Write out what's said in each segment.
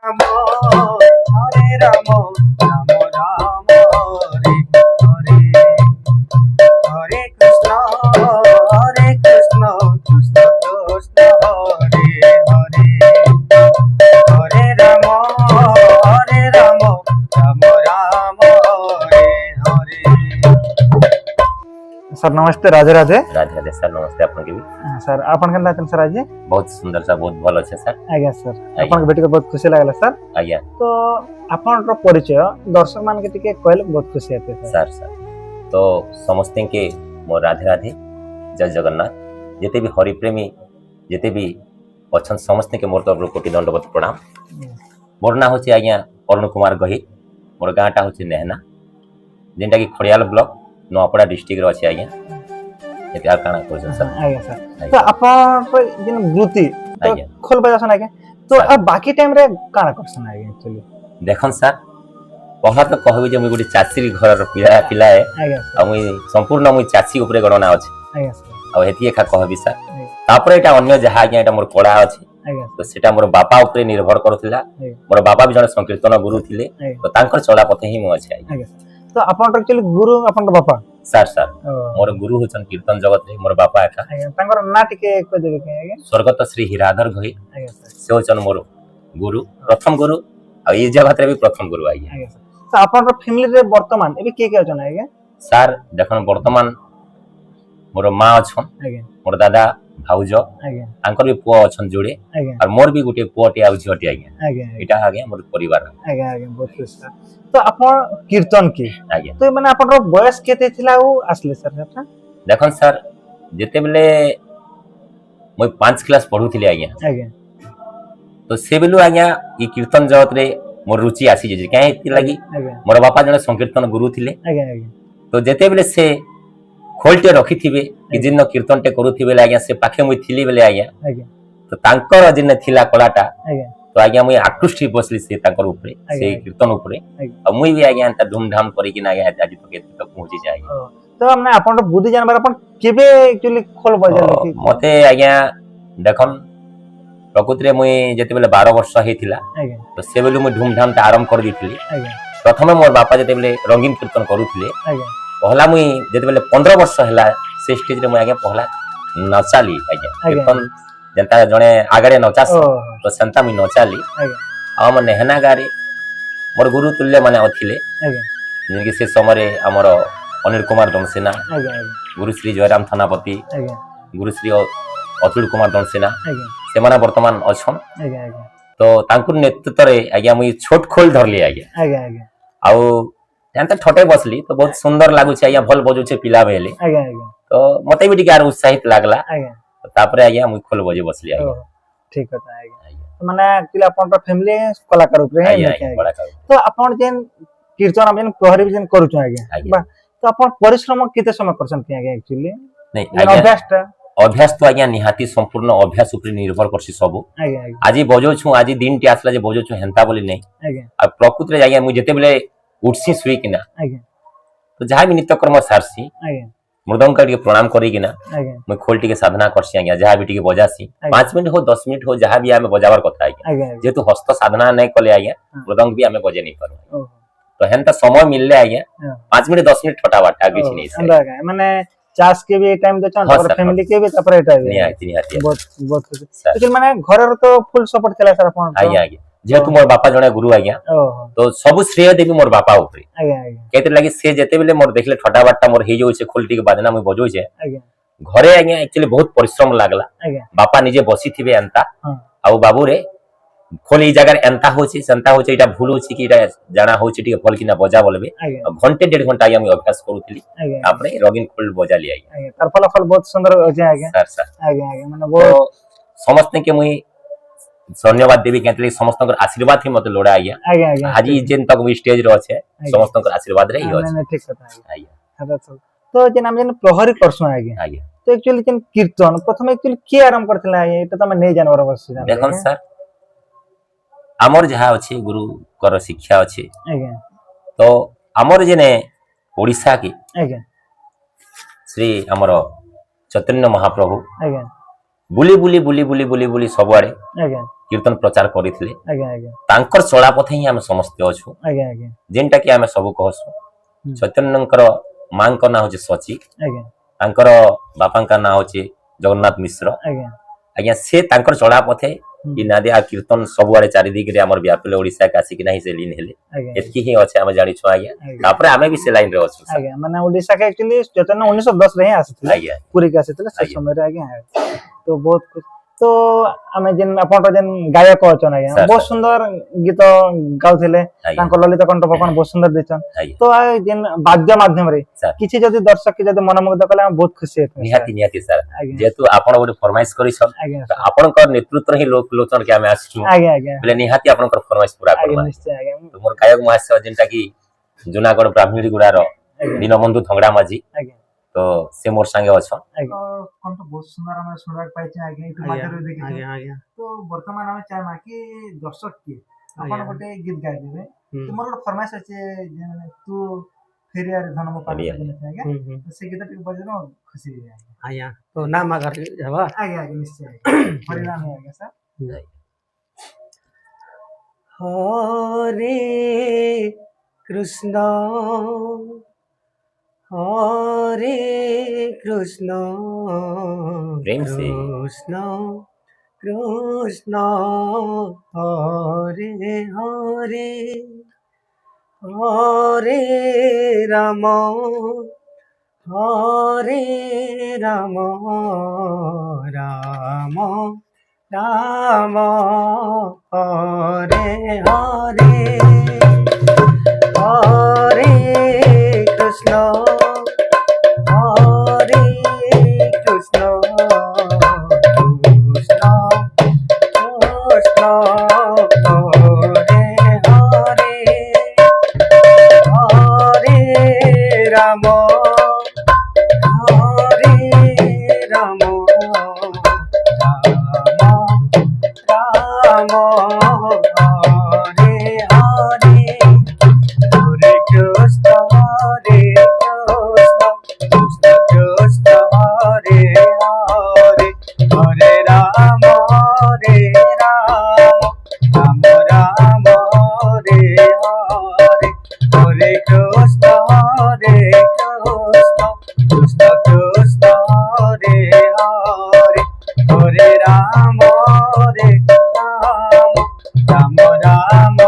राम हरे Ram Ram Ram Hare Hare Hare Krishna Krishna Krishna Hare Hare Hare Ram Ram Ram Hare Hare. Sir नमस्ते Radhe Radhe. Radhe Radhe sir नमस्ते आपन के भी सर आपन केनता छन सर आज बहुत सुंदर सा बहुत भल अच्छे सर। आज्ञा सर आपन के भेट के बहुत खुशी लागला सर। आज्ञा तो आपन रो परिचय दर्शक मान के टिके कहले बहुत खुशी हेते सर। सर तो समस्त के मो राधे राधे जय जगन्नाथ जेते भी हरि प्रेमी जेते भी अच्छन समस्त के मोर तरफ कोटि दंडवत प्रणाम। मोर ना होची आज्ञा अरुण कुमार गही मोर गाँटा होची नेहना जेनटा की खड़ियाल ब्लॉक नोआपड़ा डिस्ट्रिक्ट रो अछि आज्ञा एते आ काना कोछ सर। आज्ञा सर तो आपन जिन वृत्ति तो आज्ञा खोल बजासन आज्ञा तो अब बाकी टाइम रे काना करसन आज्ञा एक्चुअली देखन सर पहला तो कहबी जे मुई गुडी चासी घर पिला है आज्ञा आ मुई संपूर्ण मुई चासी ऊपर गणना अछि आज्ञा सर आ हेती एका कहबी सर तापर एटा अन्य जहा आज्ञा एटा मोर कला अछि तो सेटा मोर बापा ऊपर निर्भर करथिला। मोर बापा भी जने संकीर्तन गुरु थिले तो तांकर चला पथे ही मु अछि आज्ञा। तो आपन एक्चुअली गुरु आपन बापा सर सर मोर गुरु होचन कीर्तन जगत रे मोर बापा एका तांकर ना टिके को देबे के आज्ञा स्वर्गत श्री हीराधर घई आज्ञा सर से होचन मोर गुरु प्रथम गुरु आ ई जगत रे भी प्रथम गुरु आज्ञा। तो आपन फैमिली रे वर्तमान एबे के अछन आज्ञा सर देखन वर्तमान मोर मां अछन आज्ञा मोर दादा भाउज आज्ञा तांकर भी पुआ अछन जोड़े आज्ञा और मोर भी गुटे पुआटे आ झियोटे आज्ञा आज्ञा एटा आज्ञा मोर परिवार आज्ञा आज्ञा बहुत खुशी। तो आपन कीर्तन की आज्ञा तो माने आपन रो बयस केते थिला उ आसले सर आपन देखन सर जेते बेले मोय 5 क्लास पढुथिले आज्ञा आज्ञा तो से बेलु आज्ञा ई कीर्तन जगत रे मोर रुचि आसी जे काहे ति लागि मोर बापा जने संकीर्तन गुरु थिले आज्ञा आज्ञा तो जेते बेले से खोलटे रखिथिबे कि जिन कीर्तन टे करूथिबे आज्ञा से पाखे मुई थिली बेले आज्ञा तो तांकर जिन थिला कलाटा तो आज्ञा मुई आकृष्ट बसली से तांकर ऊपर से कीर्तन ऊपर आ मुई भी आज्ञा अंता धूमधाम करी कि ना आज्ञा आज तक पहुंची जाय। तो हमने आपन बुद्धि जानबार अपन केबे एक्चुअली खोल बजाले कि मते आज्ञा देखन प्रकृति रे मुई जेते बेले 12 वर्ष हेतिला तो से बेले मुई धूमधाम ता आरंभ कर दिथिली। प्रथमे मोर बापा जेते बेले रंगीन कीर्तन करूथिले पहला मुई जेते बेले 15 वर्ष हला से स्टेज रे मुई आज्ञा पहला नचाली आज्ञा कीर्तन जनता जने आगरे नचास तो संता मुई नचाली आ हम नेहना गारे मोर गुरु तुल्य माने अथिले जिनके से समय हमर अनिल कुमार दमसेना गुरु श्री जयराम थानापति गुरु श्री अतुल कुमार दमसेना से माने वर्तमान अछन तो तांकुर नेतृत्व रे आज्ञा मुई छोट खोल धरली आज्ञा आउ जानता ठटे बसली तो बहुत सुंदर लागु छै आज्ञा भल बजु छै पिला बेले तो मते भी टिकार उत्साहित लागला तो तापरे आज्ञा मुई खोल बजे बसली आज्ञा। ठीक है आज्ञा माने एक्चुअली अपन फैमिली कलाकार ऊपर है तो अपन जेन कीर्तन हम जेन प्रहरी जेन करू छ आज्ञा तो अपन परिश्रम केते समय करसन के आज्ञा एक्चुअली नहीं अभ्यास तो आज्ञा निहाती संपूर्ण अभ्यास ऊपर निर्भर करसी सब आज बजो छु आज दिन टी आसला जे बजो छु हेंता बोली नहीं आ प्रकृति रे आज्ञा मु जेते बेले उठसी सुई किना तो जहां भी नित्य कर्म सारसी मृदंग का प्रणाम करी किना मैं खोल टी के साधना करसी आज्ञा जहां भी टी के बजासी 5 मिनट हो 10 मिनट हो जहां भी आमे बजावर कथा आज्ञा जेतु हस्त साधना नहीं कले आज्ञा मृदंग भी आमे बजे नहीं पारो तो हेंता समय मिलले आज्ञा 5 मिनट 10 मिनट फटाफट आगे नहीं से माने चास के भी टाइम दे छन और फैमिली के भी तपर एटा नहीं बहुत बहुत लेकिन माने घर तो फुल सपोर्ट केला सर अपन आज्ञा आज्ञा जेतु मोर बापा जने गुरु आज्ञा तो सब श्रेय देबी मोर बापा ऊपर आज्ञा आज्ञा केते लागि से जेते बेले मोर देखले ठटा बाटा मोर हे जो छै खोलटी के बाजना में बजो छै आज्ञा घरे आज्ञा एक्चुअली बहुत परिश्रम लागला बापा निजे बसी थिबे अंता आउ बाबू रे खोली जगह एंता होची संता होची एटा भूल होची कि एटा जाना होची टिके फल किना बजा बोलबे घंटे 1.5 घंटा हम अभ्यास करूथिली आपरे रंगीन खोल बजा लिया आज्ञा तार फलाफल बहुत सुंदर हो जाय आज्ञा सर सर आज्ञा आज्ञा माने वो समस्त के मुई धन्यवाद देवी केतले समस्त आशीर्वाद ही मते लोड़ा आज्ञा आज्ञा आज्ञा आज जेन तक भी स्टेज रो छै समस्त आशीर्वाद रे ही होछै ठीक कथा आज्ञा तो जेन हम जेन प्रहरी करसु आज्ञा आज्ञा तो एक्चुअली जेन कीर्तन प्रथम एक्चुअली के आरंभ करथिला आज्ञा एटा त हम नै जानवर अवश्य जान देखन सर आमर जहा अछि गुरु कर शिक्षा अछि आज्ञा तो आमर जेने ओडिसा की आज्ञा श्री हमर चैतन्य महाप्रभु आज्ञा बुली बुली बुली बुली बुली बुली सब आड़े आज्ञा कीर्तन प्रचार करथिले आज्ञा आज्ञा तांकर चला पथे ही हम समस्त अछु आज्ञा आज्ञा जेनटा कि हम सब कहसु चैतन्यकर मां का ना होचे सची आज्ञा तांकर बापा का ना होचे जगन्नाथ मिश्र आज्ञा आज्ञा से तांकर चला पथे कि नादे आ कीर्तन सब आड़े चारि दिग रे हमर व्यापले ओडिसा का आसी कि नाही से लीन हेले एतकी ही अछि हम जानि छु आज्ञा तापर हमें भी से लाइन रे अछु आज्ञा माने ओडिसा के एक्चुअली चैतन्य 1910 रे ही आसीथिले आज्ञा पूरी के आसीथिले से समय रे आज्ञा तो बहुत कुछ तो हमें जेन अपन जेन गायक अछन आज्ञा बहुत सुंदर गीत गाउथिले तांको ललित कंठ भगवान बहुत सुंदर देछन तो जेन वाद्य माध्यम रे किछि जदी दर्शक के जदी मनमुग्ध कले हम बहुत खुशी हेत निहाती निहाती सर जेतु आपण ओडी फरमाइश करी छन आपण कर नेतृत्व ही लोक लोचन के हमें आछु आज्ञा आज्ञा बले निहाती आपण कर फरमाइश पूरा करबा निश्चय आज्ञा तो मोर गायक महाशय जेनटा कि जुनागढ़ ब्राह्मणी गुड़ार दीनबंधु थंगड़ा माझी आज्ञा तो से मोर संगे अछन कंठ बहुत सुंदर हम सुनबाक पाइछे आज्ञा इटु माध्यम रे देखि आज्ञा तो वर्तमान हम चाहमा कि दर्शक के अपन गोटे गीत गाइ देबे तुमर गोटे फरमाइश अछि जे तू फेरिया रे धनम पाबे आज्ञा से गीत टिक बजनो खुशी आज्ञा तो नाम अगर जवा आज्ञा आज्ञा निश्चय परिणाम है आज्ञा सर हरे कृष्ण हरे कृष्ण प्रेम से कृष्ण कृष्ण हरे हरे हरे राम हरे राम राम राम हरे हरे हरे कृष्ण हरे कृष्ण कृष्ण कृष्ण हरे हरे हरे राम हरे राम राम राम हरे हरे हरे कृष्ण हरे कृष्ण कृष्ण कृष्ण हरे हरे हरे राम राम राम हरे हरे हरे कृष्ण हरे कृष्ण कृष्ण कृष्ण हरे हरे हरे राम राम राम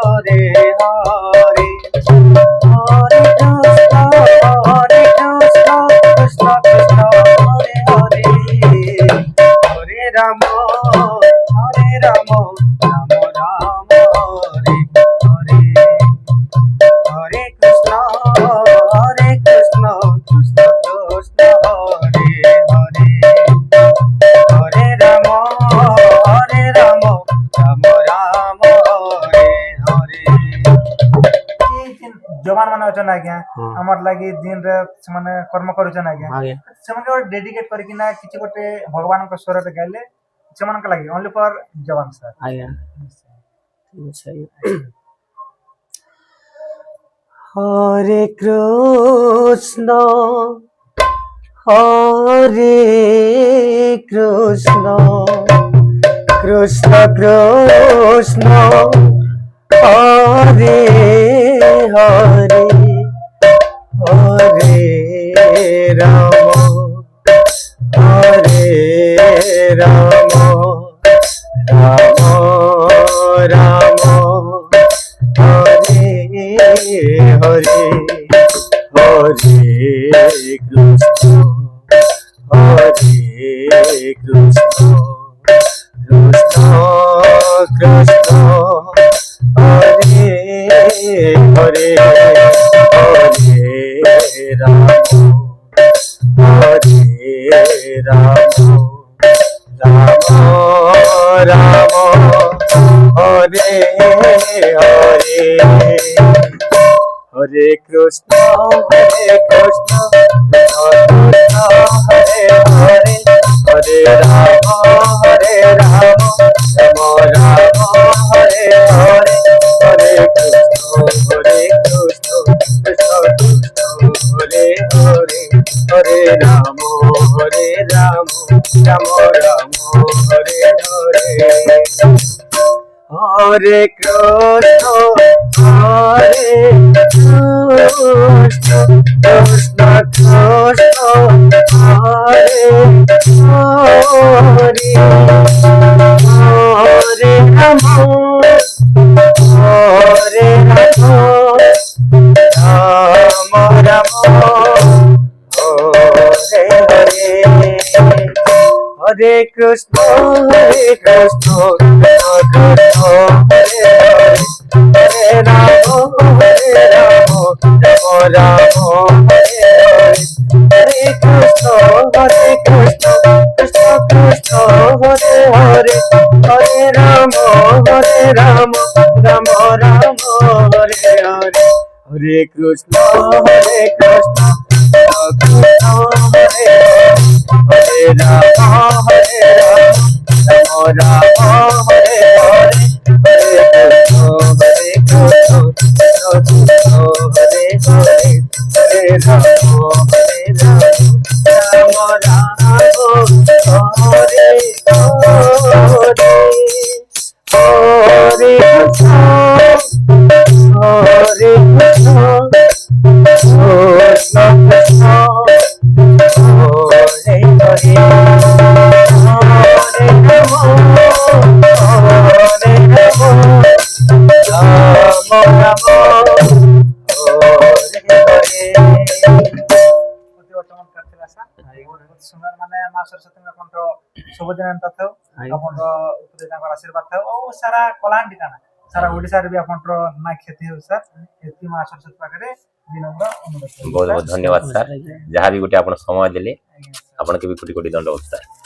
हरे हरे हरे कृष्ण कृष्ण कृष्ण हरे हरे हरे राम राम राम हरे हरे हरे कृष्ण कृष्ण कृष्ण कृष्ण हरे हरे हरे राम राम राम हरे हरे जवान माने अछन आज्ञा हमर लागि दिन रे माने कर्म करूछन आज्ञा सेमन के डेडिकेट करके ना किछि गोटे भगवान के स्वर रे गाइले सेमन के लागि ओनली फॉर जवान सर आज्ञा हरे कृष्ण कृष्ण कृष्ण हरे हरे हरे राम राम राम हरे हरे हरे कृष्ण कृष्ण कृष्ण हरे हरे हरे राम राम हरे हरे हरे कृष्ण कृष्ण हरे हरे हरे राम राम राम हरे हरे हरे कृष्ण कृष्ण कृष्ण हरे हरे हरे राम রাম রাম হরে হরে হরে কৃষ্ণ হরে কৃষ্ণ কৃষ্ণ কৃষ্ণ হরে হরে হরে রাম হরে রাম রাম রাম হরে হরে হরে কৃষ্ণ কৃষ্ণ কৃষ্ণ হরে হরে হরে রাম রাম রাম হরে হরে হরে কৃষ্ণ কৃষ্ণ কৃষ্ণ হরে হরে হরে রাম রাম রাম হরে হরে হরে কৃষ্ণ কৃষ্ণ কৃষ্ণ হরে হরে রাম রাম হরে হরে হরে কৃষ্ণ কৃষ্ণ হরে হরে হরে রাম রাম হরে হরে হরে কৃষ্ণ হরে কৃষ্ণ কৃষ্ণ কৃষ্ণ হরে হরে হরে রাম রাম হরে ଚମତ୍କାର ଥିଲା ସାର୍ ବହୁତ ସୁନ୍ଦର ମାନେ ମା ସରସ୍ୱତୀଙ୍କ କଣ୍ଠ ସବୁଦିନ ଏନ୍ତା ଥାଉ ଆପଣଙ୍କ ଉପରେ ତାଙ୍କର ଆଶୀର୍ବାଦ ଥାଉ ଆଉ ସାରା କଳାହାଣ୍ଡି କାଣା ସାରା ଓଡ଼ିଶାରେ ବି ଆପଣଙ୍କର ନା କ୍ଷତି ହଉ ସାର୍ ଏତିକି ମା ସରସ୍ୱତୀ ପାଖରେ ବିନମ୍ର ଅନୁରୋଧ ବହୁତ ବହୁତ ଧନ୍ୟବାଦ ସାର୍ ଯାହା ବି ଗୋଟେ ଆପଣ ସମୟ ଦେଲେ ଆପଣଙ୍କୁ ବି କୋଟି କୋଟି ଦଣ୍ଡ ସାର୍।